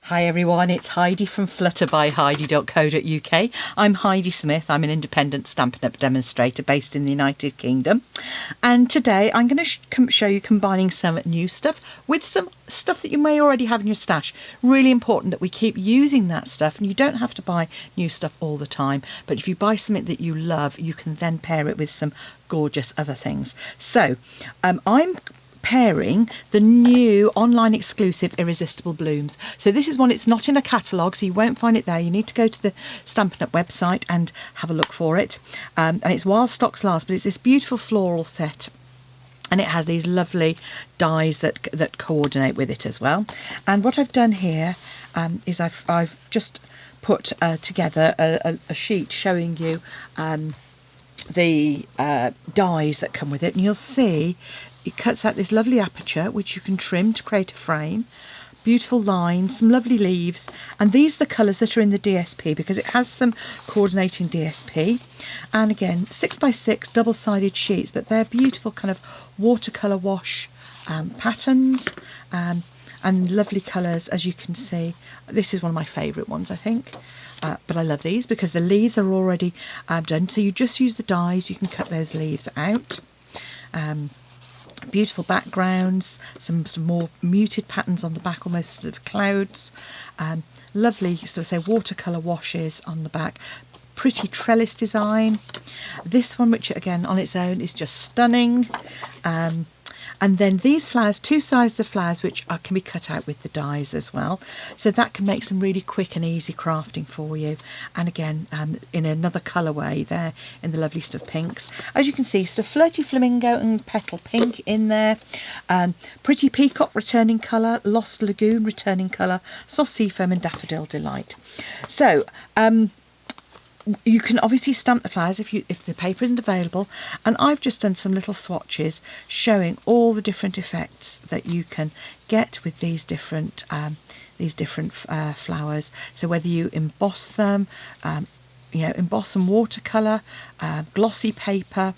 Hi everyone, it's Heidi from flutterbyheidi.co.uk. I'm Heidi Smith. I'm an independent Stampin' Up! Demonstrator based in the United Kingdom. And today I'm going to show you combining some new stuff with some stuff that you may already have in your stash. Really important that we keep using that stuff, and you don't have to buy new stuff all the time. But if you buy something that you love, you can then pair it with some gorgeous other things. So I'm pairing the new online exclusive Irresistible Blooms. So this is one, it's not in a catalogue, so you won't find it there. You need to go to the Stampin' Up! Website and have a look for it. And it's while stocks last, but it's this beautiful floral set. And it has these lovely dies that coordinate with it as well. And what I've done here is I've just put together a sheet showing you the dies that come with it. And you'll see it cuts out this lovely aperture, which you can trim to create a frame. Beautiful lines, some lovely leaves, and these are the colours that are in the DSP because it has some coordinating DSP. And again, 6x6 double-sided sheets, but they're beautiful kind of watercolour wash patterns and lovely colours, as you can see. This is one of my favourite ones, I think. But I love these because the leaves are already done, so you just use the dies, you can cut those leaves out. Beautiful backgrounds, some more muted patterns on the back, almost sort of clouds. Lovely sort of say watercolour washes on the back. Pretty trellis design. This one, which again on its own is just stunning. And then these flowers, two sizes of flowers, which can be cut out with the dies as well. So that can make some really quick and easy crafting for you. And again, in another colourway there, in the lovely stuff pinks. As you can see, sort of flirty flamingo and petal pink in there. Pretty peacock returning colour, lost lagoon returning colour, soft sea foam and daffodil delight. So, you can obviously stamp the flowers if the paper isn't available, and I've just done some little swatches showing all the different effects that you can get with these different flowers. So whether you emboss them, emboss some watercolour, glossy paper,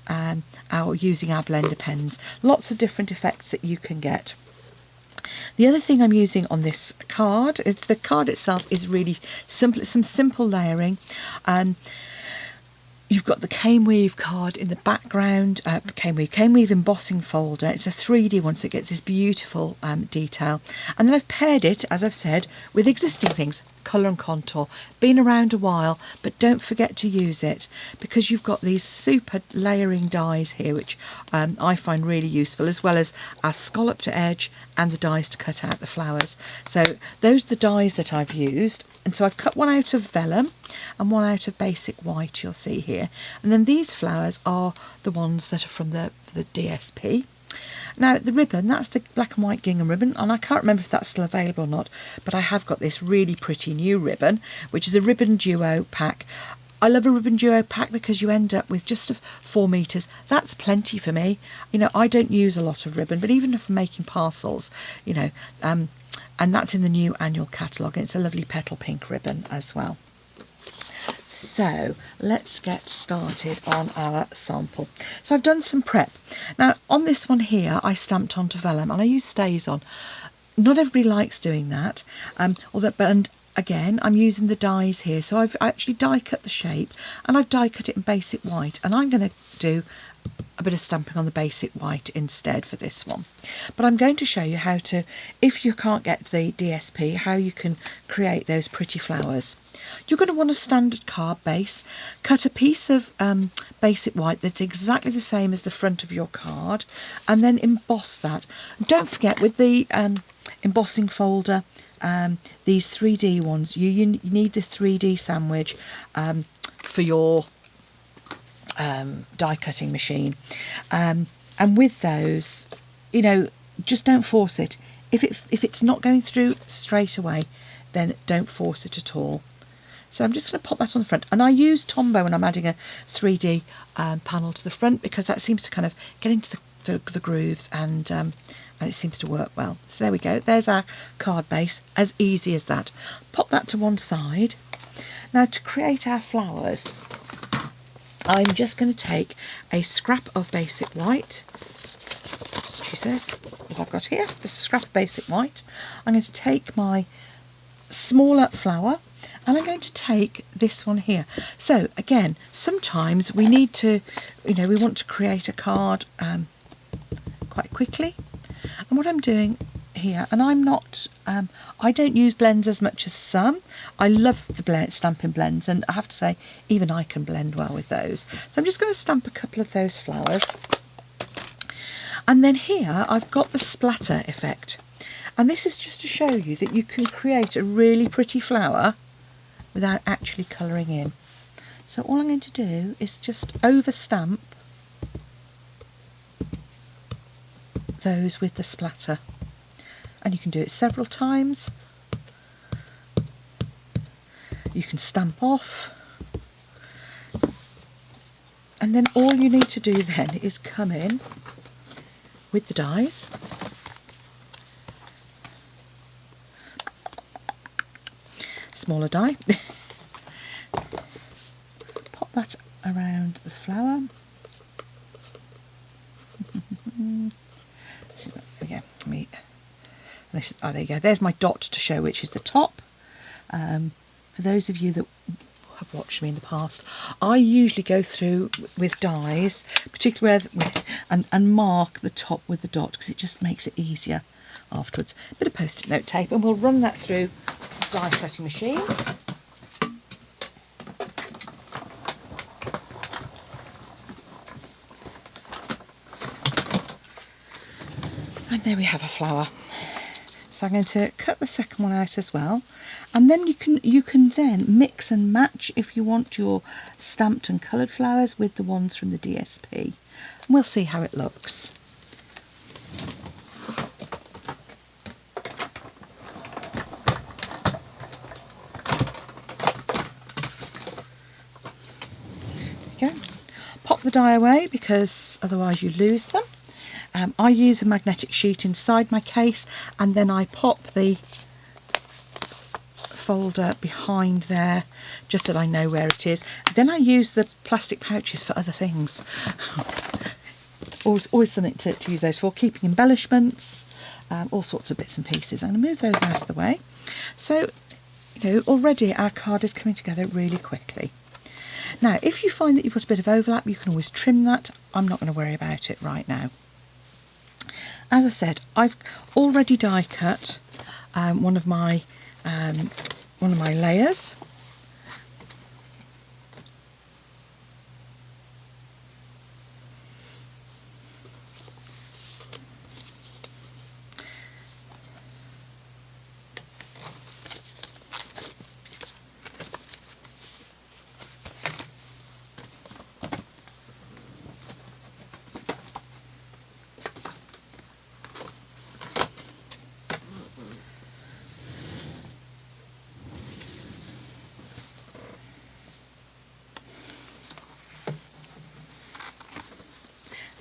or using our blender pens, lots of different effects that you can get. The other thing I'm using on this card, the card itself is really simple. It's some simple layering. You've got the cane weave card in the background, cane weave embossing folder. It's a 3D one, so it gets this beautiful detail. And then I've paired it, as I've said, with existing things, colour and contour. Been around a while, but don't forget to use it because you've got these super layering dies here, which I find really useful, as well as our scalloped edge and the dies to cut out the flowers. So those are the dies that I've used. And so I've cut one out of vellum and one out of basic white, you'll see here. And then these flowers are the ones that are from the DSP. Now the ribbon, that's the black and white gingham ribbon, and I can't remember if that's still available or not, but I have got this really pretty new ribbon, which is a ribbon duo pack. I love a ribbon duo pack because you end up with just 4 meters. That's plenty for me. I don't use a lot of ribbon, but even if I'm making parcels, and that's in the new annual catalogue, and it's a lovely petal pink ribbon as well. So let's get started on our sample. So I've done some prep. Now on this one here, I stamped onto vellum and I use stays on. Not everybody likes doing that, and again, I'm using the dies here. So I've actually die cut the shape, and I've die cut it in basic white, and I'm going to do a bit of stamping on the basic white instead for this one. But I'm going to show you how to, if you can't get the DSP, how you can create those pretty flowers. You're going to want a standard card base. Cut a piece of basic white that's exactly the same as the front of your card, and then emboss that. Don't forget, with the embossing folder, these 3D ones, you need the 3D sandwich for your die cutting machine, and with those, just don't force it. If it's not going through straight away, then don't force it at all. So I'm just going to pop that on the front, and I use Tombow when I'm adding a 3D panel to the front because that seems to kind of get into the grooves, and it seems to work well. So there we go, there's our card base, as easy as that. Pop that to one side. Now to create our flowers, I'm just going to take a scrap of basic white, she says, what I've got here, just a scrap of basic white. I'm going to take my smaller flower, and I'm going to take this one here. So again, sometimes we need to, we want to create a card quite quickly. And what I'm doing here, and I'm not, I don't use blends as much as some. I love the stamping blends, and I have to say, even I can blend well with those. So I'm just going to stamp a couple of those flowers. And then here I've got the splatter effect. And this is just to show you that you can create a really pretty flower without actually colouring in. So all I'm going to do is just over stamp those with the splatter. And you can do it several times. You can stamp off. And then all you need to do then is come in with the dies. Smaller die. Pop that around the flower. There you go. There's my dot to show which is the top. For those of you that have watched me in the past, I usually go through with dies, particularly and mark the top with the dot because it just makes it easier afterwards. A bit of post-it note tape, and we'll run that through the die cutting machine. And there we have a flower. So I'm going to cut the second one out as well, and then you can then mix and match if you want your stamped and coloured flowers with the ones from the DSP, and we'll see how it looks. There you go. Pop the die away because otherwise you lose them. I use a magnetic sheet inside my case, and then I pop the folder behind there just that I know where it is. Then I use the plastic pouches for other things. always something to use those for, keeping embellishments, all sorts of bits and pieces. I'm going to move those out of the way. So, already our card is coming together really quickly. Now, if you find that you've got a bit of overlap, you can always trim that. I'm not going to worry about it right now. As I said, I've already die cut one of my layers.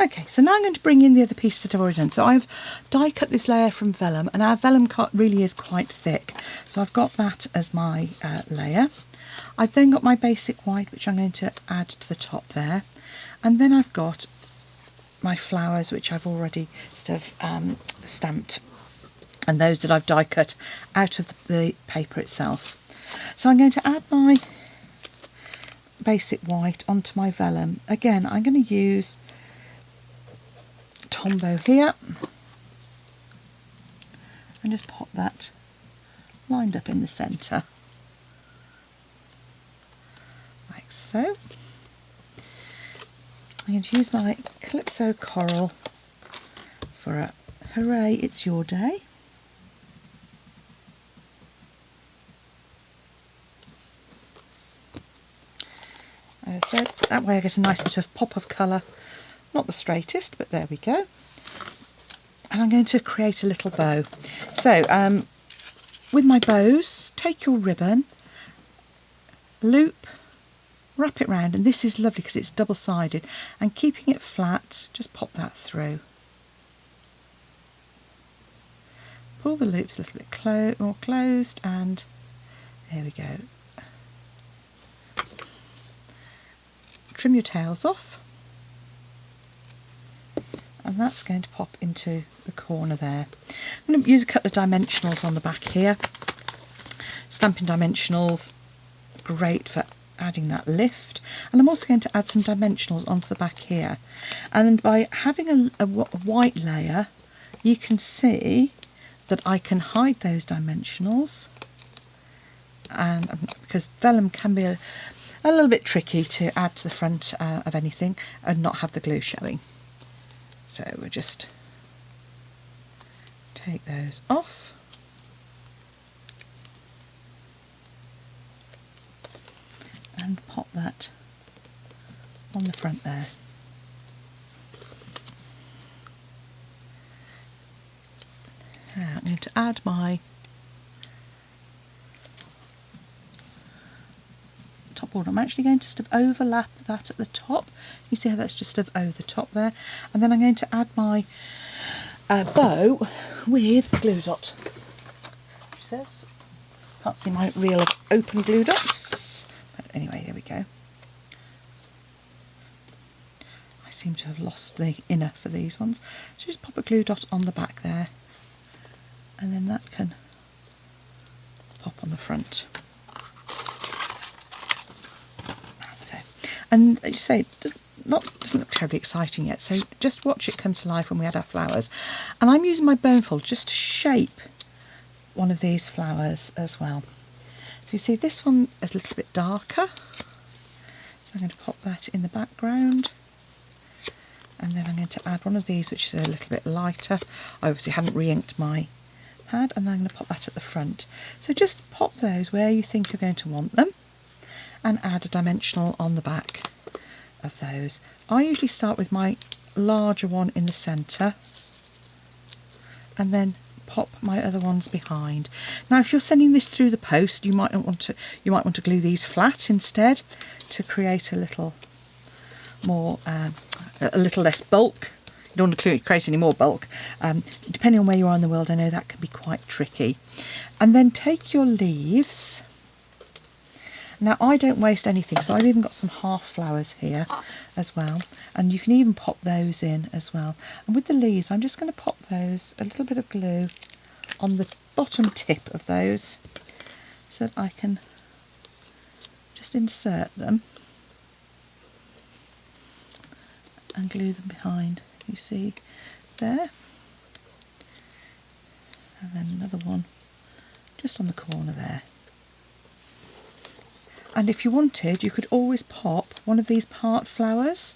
Okay, so now I'm going to bring in the other piece that I've already done. So I've die cut this layer from vellum, and our vellum cut really is quite thick. So I've got that as my layer. I've then got my basic white, which I'm going to add to the top there. And then I've got my flowers, which I've already sort of stamped, and those that I've die cut out of the paper itself. So I'm going to add my basic white onto my vellum. Again, I'm going to use Tombow here and just pop that lined up in the centre like so. I'm going to use my Calypso Coral for a Hooray It's Your Day. So that way I get a nice bit of pop of colour. Not the straightest, but there we go. And I'm going to create a little bow. So with my bows, take your ribbon, loop, wrap it round, and this is lovely because it's double-sided, and keeping it flat, just pop that through. Pull the loops a little bit more closed, and there we go. Trim your tails off. And that's going to pop into the corner there. I'm going to use a couple of dimensionals on the back here. Stampin' Dimensionals, great for adding that lift. And I'm also going to add some dimensionals onto the back here. And by having a white layer, you can see that I can hide those dimensionals. And because vellum can be a little bit tricky to add to the front of anything and not have the glue showing. So we'll just take those off. And pop that on the front there. Now I'm going to add my top border. I'm actually going to just overlap that at the top. You see how that's just over the top there. And then I'm going to add my bow with glue dot. Which says, can't see my reel of open glue dots. But anyway, here we go. I seem to have lost the inner for these ones. So just pop a glue dot on the back there. And then that can pop on the front. And as you say, it doesn't look terribly exciting yet, so just watch it come to life when we add our flowers. And I'm using my bone fold just to shape one of these flowers as well. So you see this one is a little bit darker, so I'm going to pop that in the background. And then I'm going to add one of these which is a little bit lighter. I obviously haven't re-inked my pad, and then I'm going to pop that at the front. So just pop those where you think you're going to want them and add a dimensional on the back of those. I usually start with my larger one in the centre and then pop my other ones behind. Now if you're sending this through the post, you might want to glue these flat instead to create a little more a little less bulk. You don't want to create any more bulk. Depending on where you are in the world, I know that can be quite tricky. And then take your leaves. Now I don't waste anything, so I've even got some half flowers here as well, and you can even pop those in as well. And with the leaves, I'm just going to pop those, a little bit of glue on the bottom tip of those so that I can just insert them and glue them behind, you see there. And then another one just on the corner there. And if you wanted, you could always pop one of these part flowers.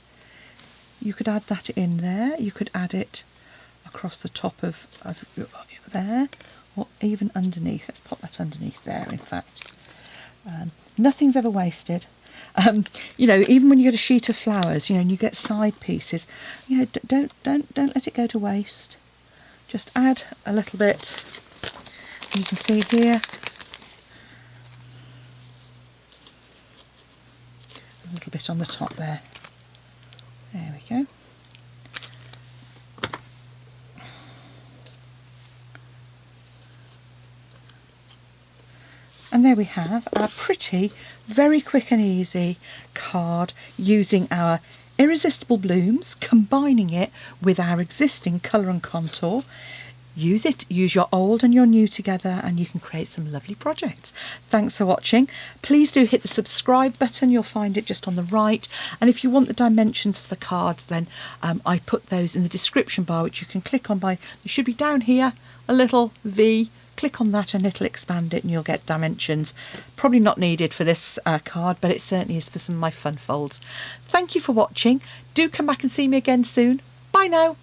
You could add that in there. You could add it across the top of there, or even underneath. Let's pop that underneath there, in fact. Nothing's ever wasted. You know, even when you get a sheet of flowers, you know, and you get side pieces, you know, don't let it go to waste. Just add a little bit. You can see here, a little bit on the top there. There we go. And there we have our pretty, very quick and easy card using our Irresistible Blooms, combining it with our existing colour and contour. Use it, use your old and your new together, and you can create some lovely projects. Thanks for watching. Please do hit the subscribe button, you'll find it just on the right. And if you want the dimensions for the cards, then I put those in the description bar, which you can click on by, they should be down here, a little V. Click on that and it'll expand it and you'll get dimensions. Probably not needed for this card, but it certainly is for some of my fun folds. Thank you for watching. Do come back and see me again soon. Bye now.